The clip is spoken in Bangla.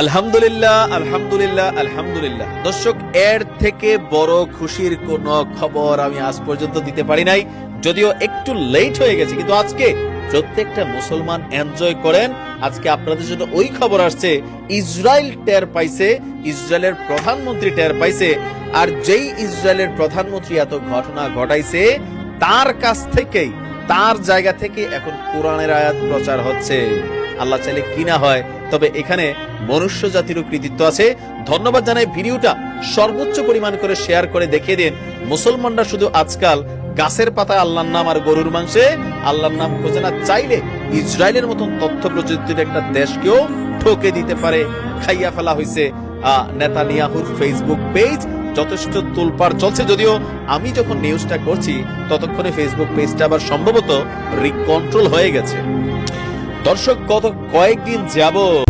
আলহামদুলিল্লাহ, আলহামদুলিল্লাহ, আলহামদুলিল্লাহ। দর্শক, এর থেকে বড় খুশির কোন খবর আমি আজ পর্যন্ত দিতে পারি নাই, যদিও একটু লেট হয়ে গেছে, কিন্তু আজকে প্রত্যেকটা মুসলমান এনজয় করেন। আজকে আপনাদের জন্য ওই খবর আসছে, ইসরায়েল টের পাইছে, ইসরায়েলের প্রধানমন্ত্রী টের পাইছে। আর যেই ইসরায়েলের প্রধানমন্ত্রী এত ঘটনা ঘটাইছে, তার কাছ থেকেই, তার জায়গা থেকে এখন কোরআনের আয়াত প্রচার হচ্ছে। আল্লাহ চাইলে কি না হয়। তবে এখানে মনুষ্য জাতিরও কৃতিত্ব আছে। ধন্যবাদ জানাই, ভিডিওটা সর্বোচ্চ পরিমাণ করে শেয়ার করে দেখিয়ে দিন। মুসলমানরা শুধু আজকাল গাছের পাতায় আল্লাহর নাম আর গরুর মাংসে আল্লাহর নাম খোঁজে না, চাইলে ইসরায়েলের মতন তথ্য প্রযুক্তির একটা দেশকেও ঠকে দিতে পারে। খাইয়া ফেলা হয়েছে নেতানিয়াহুর ফেসবুক পেজ। যথেষ্ট তোলপাড় চলছে, যদিও আমি যখন নিউজটা করছি ততক্ষণে ফেসবুক পেজটা আবার সম্ভবত রিকন্ট্রোল হয়ে গেছে। দর্শক, কয়েকদিন যাবত